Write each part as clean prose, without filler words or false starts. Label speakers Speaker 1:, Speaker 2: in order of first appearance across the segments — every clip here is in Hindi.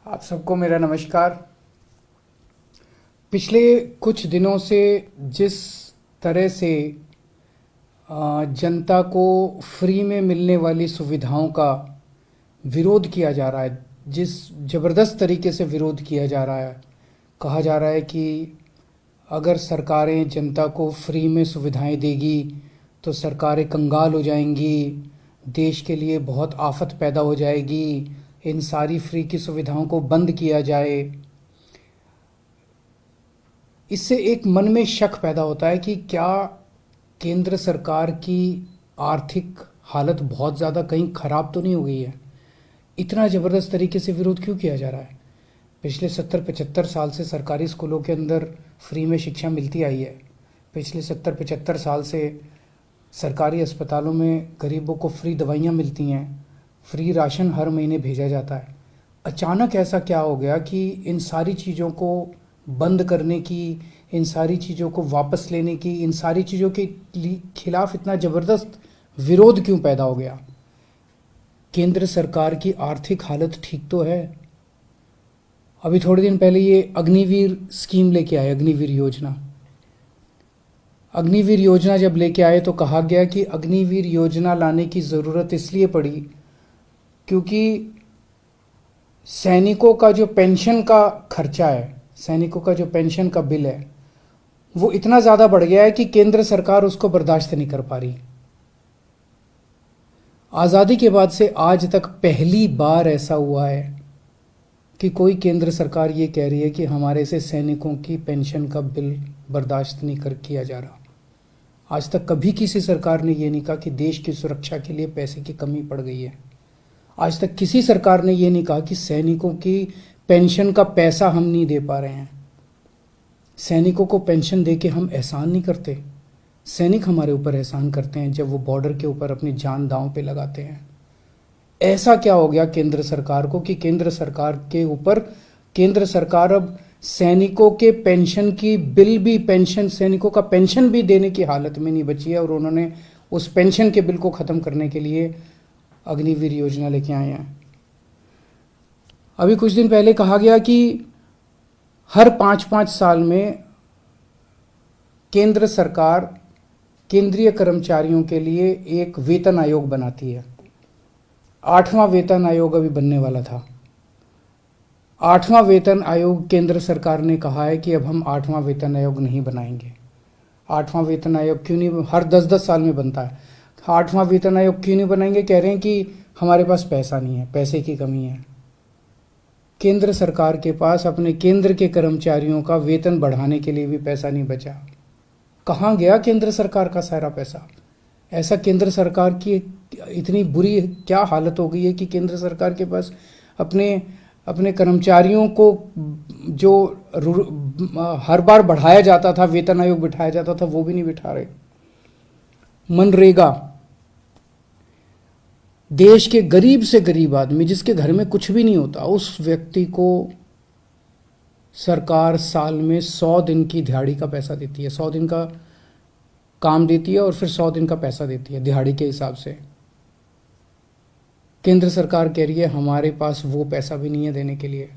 Speaker 1: आप सबको मेरा नमस्कार। पिछले कुछ दिनों से जिस तरह से जनता को फ्री में मिलने वाली सुविधाओं का विरोध किया जा रहा है, जिस ज़बरदस्त तरीके से विरोध किया जा रहा है, कहा जा रहा है कि अगर सरकारें जनता को फ्री में सुविधाएं देगी तो सरकारें कंगाल हो जाएंगी, देश के लिए बहुत आफत पैदा हो जाएगी, इन सारी फ्री की सुविधाओं को बंद किया जाए। इससे एक मन में शक पैदा होता है कि क्या केंद्र सरकार की आर्थिक हालत बहुत ज़्यादा कहीं ख़राब तो नहीं हो गई है। इतना ज़बरदस्त तरीके से विरोध क्यों किया जा रहा है। पिछले 70-75 साल से सरकारी स्कूलों के अंदर फ्री में शिक्षा मिलती आई है। पिछले 70-75 साल से सरकारी अस्पतालों में गरीबों को फ्री दवाइयाँ मिलती हैं, फ्री राशन हर महीने भेजा जाता है। अचानक ऐसा क्या हो गया कि इन सारी चीज़ों को बंद करने की, इन सारी चीज़ों को वापस लेने की, इन सारी चीज़ों के खिलाफ इतना ज़बरदस्त विरोध क्यों पैदा हो गया। केंद्र सरकार की आर्थिक हालत ठीक तो है। अभी थोड़े दिन पहले ये अग्निवीर स्कीम लेके आए, अग्निवीर योजना। अग्निवीर योजना जब लेके आए तो कहा गया कि अग्निवीर योजना लाने की ज़रूरत इसलिए पड़ी क्योंकि सैनिकों का जो पेंशन का खर्चा है, सैनिकों का जो पेंशन का बिल है, वो इतना ज़्यादा बढ़ गया है कि केंद्र सरकार उसको बर्दाश्त नहीं कर पा रही। आज़ादी के बाद से आज तक पहली बार ऐसा हुआ है कि कोई केंद्र सरकार ये कह रही है कि हमारे से सैनिकों की पेंशन का बिल बर्दाश्त नहीं कर किया जा रहा। आज तक कभी किसी सरकार ने ये नहीं कहा कि देश की सुरक्षा के लिए पैसे की कमी पड़ गई है। आज तक किसी सरकार ने ये नहीं कहा कि सैनिकों की पेंशन का पैसा हम नहीं दे पा रहे हैं। सैनिकों को पेंशन दे के हम एहसान नहीं करते। सैनिक हमारे ऊपर एहसान करते हैं जब वो बॉर्डर के ऊपर अपनी जान दांव पे लगाते हैं। ऐसा क्या हो गया केंद्र सरकार को कि केंद्र सरकार के ऊपर केंद्र सरकार अब सैनिकों के पेंशन की बिल भी, पेंशन, सैनिकों का पेंशन भी देने की हालत में नहीं बची है और उन्होंने उस पेंशन के बिल को ख़त्म करने के लिए अग्निवीर योजना लेके आए हैं। अभी कुछ दिन पहले कहा गया कि हर 5-5 साल में केंद्र सरकार केंद्रीय कर्मचारियों के लिए एक वेतन आयोग बनाती है। 8वां वेतन आयोग अभी बनने वाला था। 8वां वेतन आयोग, केंद्र सरकार ने कहा है कि अब हम 8वां वेतन आयोग नहीं बनाएंगे। 8वां वेतन आयोग क्यों नहीं, हर 10-10 साल में बनता है। 8वां वेतन आयोग क्यों नहीं बनाएंगे, कह रहे हैं कि हमारे पास पैसा नहीं है, पैसे की कमी है। केंद्र सरकार के पास अपने केंद्र के कर्मचारियों का वेतन बढ़ाने के लिए भी पैसा नहीं बचा। कहाँ गया केंद्र सरकार का सारा पैसा। ऐसा केंद्र सरकार की इतनी बुरी क्या हालत हो गई है कि केंद्र सरकार के पास अपने कर्मचारियों को जो हर बार बढ़ाया जाता था, वेतन आयोग बिठाया जाता था, वो भी नहीं बिठा रहे। मनरेगा, देश के गरीब से गरीब आदमी जिसके घर में कुछ भी नहीं होता, उस व्यक्ति को सरकार साल में 100 दिन की दिहाड़ी का पैसा देती है। 100 दिन का काम देती है और फिर 100 दिन का पैसा देती है दिहाड़ी के हिसाब से। केंद्र सरकार कह रही है हमारे पास वो पैसा भी नहीं है देने के लिए।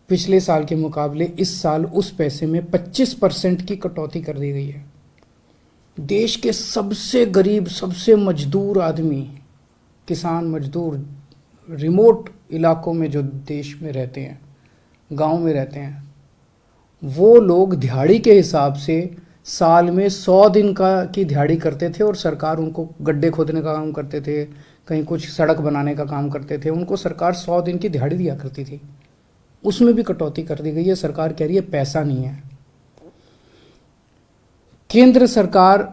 Speaker 1: पिछले साल के मुकाबले इस साल उस पैसे में 25% की कटौती कर दी गई है। देश के सबसे गरीब, सबसे मजदूर आदमी, किसान मजदूर, रिमोट इलाकों में जो देश में रहते हैं, गांव में रहते हैं, वो लोग दिहाड़ी के हिसाब से साल में 100 दिन की दिहाड़ी करते थे और सरकार उनको गड्ढे खोदने का काम करते थे, कहीं कुछ सड़क बनाने का काम करते थे, उनको सरकार 100 दिन की दिहाड़ी दिया करती थी। उसमें भी कटौती कर दी गई है। सरकार कह रही है पैसा नहीं है। केंद्र सरकार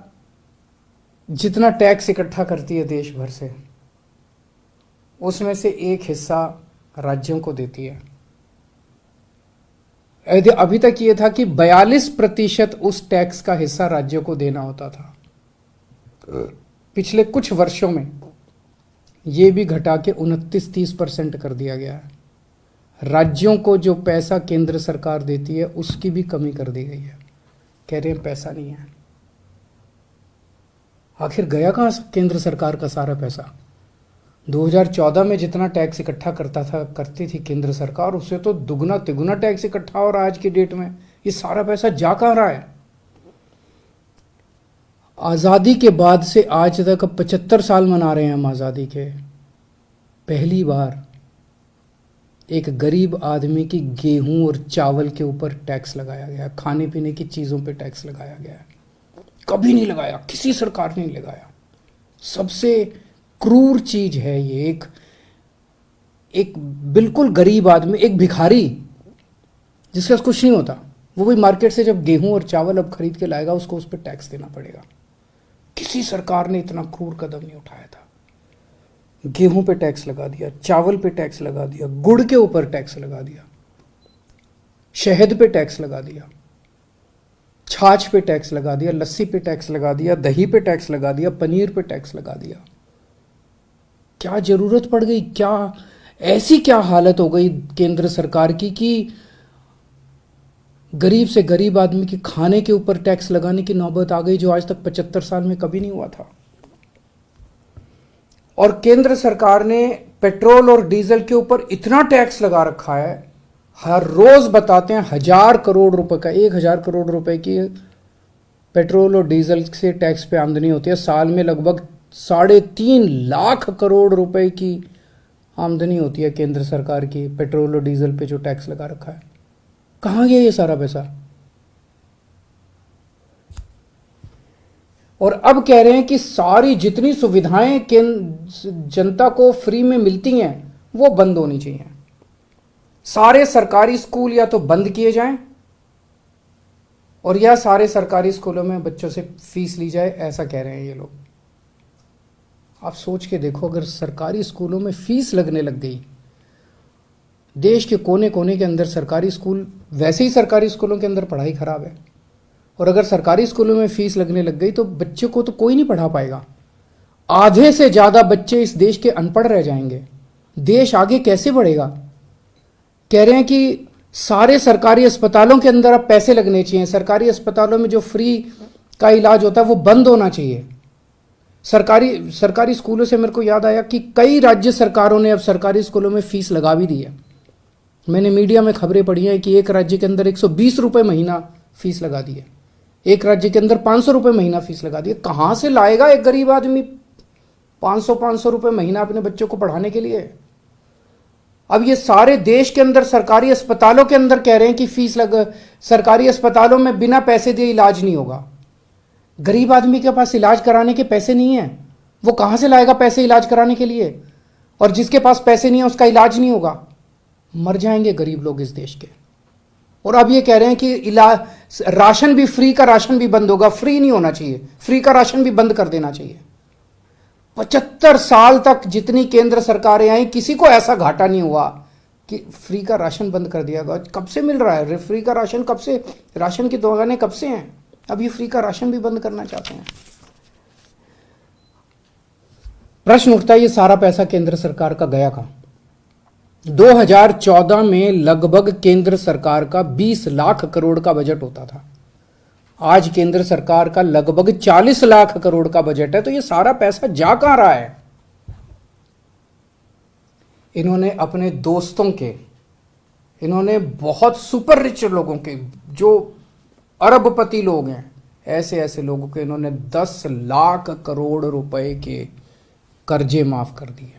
Speaker 1: जितना टैक्स इकट्ठा करती है देश भर से, उसमें से एक हिस्सा राज्यों को देती है। अभी तक ये था कि 42% उस टैक्स का हिस्सा राज्यों को देना होता था। पिछले कुछ वर्षों में ये भी घटा के 29-30% कर दिया गया है। राज्यों को जो पैसा केंद्र सरकार देती है उसकी भी कमी कर दी गई है। कह रहे हैं पैसा नहीं है। आखिर गया कहाँ केंद्र सरकार का सारा पैसा। 2014 में जितना टैक्स इकट्ठा करती थी केंद्र सरकार, उससे तो दुगना तिगुना टैक्स इकट्ठा हो रहा है आज की डेट में। ये सारा पैसा जा कहाँ रहा है? आज़ादी के बाद से आज तक, अब 75 साल मना रहे हैं हम आज़ादी के, पहली बार एक गरीब आदमी की गेहूं और चावल के ऊपर टैक्स लगाया गया, खाने पीने की चीज़ों पे टैक्स लगाया गया। कभी नहीं लगाया, किसी सरकार ने नहीं लगाया। सबसे क्रूर चीज है ये। एक बिल्कुल गरीब आदमी, एक भिखारी जिसके पास कुछ नहीं होता, वो भी मार्केट से जब गेहूं और चावल अब खरीद के लाएगा, उसको उस पर टैक्स देना पड़ेगा। किसी सरकार ने इतना क्रूर कदम नहीं उठाया था। गेहूं पे टैक्स लगा दिया, चावल पे टैक्स लगा दिया, गुड़ के ऊपर टैक्स लगा दिया, शहद पे टैक्स लगा दिया, छाछ पे टैक्स लगा दिया, लस्सी पे टैक्स लगा दिया, दही पे टैक्स लगा दिया, पनीर पे टैक्स लगा दिया। क्या जरूरत पड़ गई? क्या ऐसी क्या हालत हो गई केंद्र सरकार की कि गरीब से गरीब आदमी के खाने के ऊपर टैक्स लगाने की नौबत आ गई, जो आज तक 75 साल में कभी नहीं हुआ था। और केंद्र सरकार ने पेट्रोल और डीजल के ऊपर इतना टैक्स लगा रखा है, हर रोज बताते हैं 1000 करोड़ रुपए का, 1000 करोड़ रुपए की पेट्रोल और डीजल से टैक्स पे आमदनी होती है। साल में लगभग 3.5 लाख करोड़ रुपए की आमदनी होती है केंद्र सरकार की पेट्रोल और डीजल पे जो टैक्स लगा रखा है। कहाँ गया ये सारा पैसा? और अब कह रहे हैं कि सारी जितनी सुविधाएं जनता को फ्री में मिलती हैं वो बंद होनी चाहिए। सारे सरकारी स्कूल या तो बंद किए जाएं और या सारे सरकारी स्कूलों में बच्चों से फीस ली जाए, ऐसा कह रहे हैं ये लोग। आप सोच के देखो, अगर सरकारी स्कूलों में फीस लगने लग गई, देश के कोने कोने के अंदर सरकारी स्कूल, वैसे ही सरकारी स्कूलों के अंदर पढ़ाई खराब है, और अगर सरकारी स्कूलों में फीस लगने लग गई तो बच्चे को तो कोई नहीं पढ़ा पाएगा। आधे से ज्यादा बच्चे इस देश के अनपढ़ रह जाएंगे। देश आगे कैसे बढ़ेगा? कह रहे हैं कि सारे सरकारी अस्पतालों के अंदर अब पैसे लगने चाहिए। सरकारी अस्पतालों में जो फ्री का इलाज होता है वो बंद होना चाहिए। सरकारी स्कूलों से मेरे को याद आया कि कई राज्य सरकारों ने अब सरकारी स्कूलों में फीस लगा भी दी है। मैंने मीडिया में खबरें पढ़ी हैं कि एक राज्य के अंदर 120 रुपए महीना फीस लगा दी है, एक राज्य के अंदर 500 रुपए महीना फीस लगा दी है। कहां से लाएगा एक गरीब आदमी 500 रुपए महीना अपने बच्चों को पढ़ाने के लिए? अब ये सारे देश के अंदर सरकारी अस्पतालों के अंदर कह रहे हैं कि सरकारी अस्पतालों में बिना पैसे दिए इलाज नहीं होगा। गरीब आदमी के पास इलाज कराने के पैसे नहीं है, वो कहां से लाएगा पैसे इलाज कराने के लिए? और जिसके पास पैसे नहीं है उसका इलाज नहीं होगा। मर जाएंगे गरीब लोग इस देश के। और अब ये कह रहे हैं कि राशन भी, फ्री का राशन भी बंद होगा। फ्री नहीं होना चाहिए, फ्री का राशन भी बंद कर देना चाहिए। 75 साल तक जितनी केंद्र सरकारें आई, किसी को ऐसा घाटा नहीं हुआ कि फ्री का राशन बंद कर दिया गया। कब से मिल रहा है फ्री का राशन? कब से? राशन की दुकानें कब से हैं? अब ये फ्री का राशन भी बंद करना चाहते हैं। प्रश्न उठता है, ये सारा पैसा केंद्र सरकार का गया कहां? 2014 में लगभग केंद्र सरकार का 20 लाख करोड़ का बजट होता था। आज केंद्र सरकार का लगभग 40 लाख करोड़ का बजट है। तो ये सारा पैसा जा कहां रहा है? इन्होंने अपने दोस्तों के, इन्होंने बहुत सुपर रिच लोगों के, जो अरबपति लोग हैं, ऐसे ऐसे लोगों के इन्होंने 10 लाख करोड़ रुपए के कर्जे माफ कर दिए।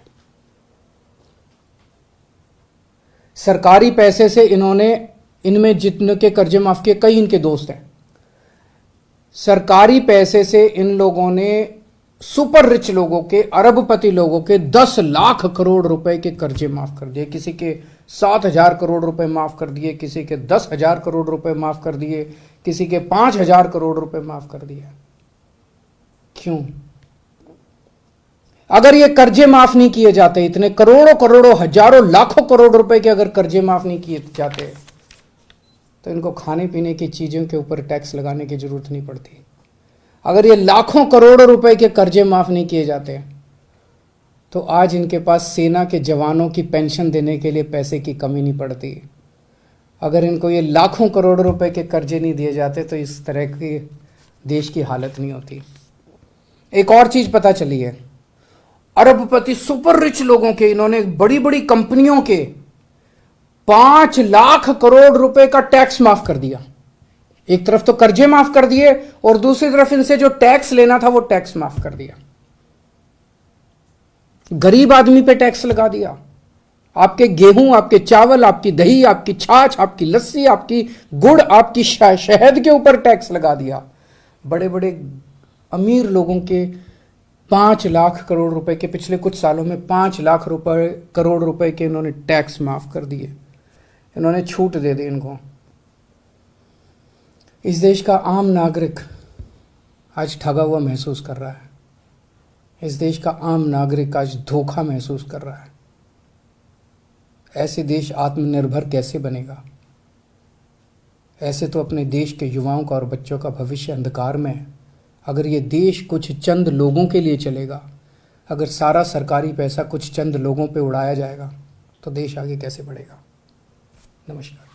Speaker 1: सरकारी पैसे से इन्होंने, इनमें जितने के कर्जे माफ किए, कई इनके दोस्त हैं। सरकारी पैसे से इन लोगों ने सुपर रिच लोगों के, अरबपति लोगों के 10 लाख करोड़ रुपए के कर्जे माफ कर दिए। किसी के 7,000 करोड़ रुपए माफ कर दिए, किसी के 10,000 करोड़ रुपए माफ कर दिए, किसी के 5,000 करोड़ रुपए माफ कर दिए। क्यों? अगर ये कर्जे माफ नहीं किए जाते, इतने करोड़ों करोड़ों हजारों लाखों करोड़ रुपए के अगर कर्जे माफ नहीं किए जाते, तो इनको खाने पीने की चीजों के ऊपर टैक्स लगाने की जरूरत नहीं पड़ती। अगर ये लाखों करोड़ों रुपए के कर्जे माफ नहीं किए जाते, तो आज इनके पास सेना के जवानों की पेंशन देने के लिए पैसे की कमी नहीं पड़ती। अगर इनको ये लाखों करोड़ रुपए के कर्जे नहीं दिए जाते, तो इस तरह की देश की हालत नहीं होती। एक और चीज पता चली है, अरबपति सुपर रिच लोगों के, इन्होंने बड़ी बड़ी कंपनियों के 5 लाख करोड़ रुपए का टैक्स माफ कर दिया। एक तरफ तो कर्जे माफ कर दिए और दूसरी तरफ इनसे जो टैक्स लेना था वो टैक्स माफ कर दिया। गरीब आदमी पे टैक्स लगा दिया। आपके गेहूं, आपके चावल, आपकी दही, आपकी छाछ, आपकी लस्सी, आपकी गुड़, आपकी शहद के ऊपर टैक्स लगा दिया। बड़े बड़े अमीर लोगों के 5 लाख करोड़ रुपए के, पिछले कुछ सालों में 5 लाख करोड़ रुपए के इन्होंने टैक्स माफ कर दिए। इन्होंने छूट दे दी इनको। इस देश का आम नागरिक आज ठगा हुआ महसूस कर रहा है। इस देश का आम नागरिक आज धोखा महसूस कर रहा है। ऐसे देश आत्मनिर्भर कैसे बनेगा? ऐसे तो अपने देश के युवाओं का और बच्चों का भविष्य अंधकार में है। अगर ये देश कुछ चंद लोगों के लिए चलेगा, अगर सारा सरकारी पैसा कुछ चंद लोगों पे उड़ाया जाएगा, तो देश आगे कैसे बढ़ेगा? नमस्कार।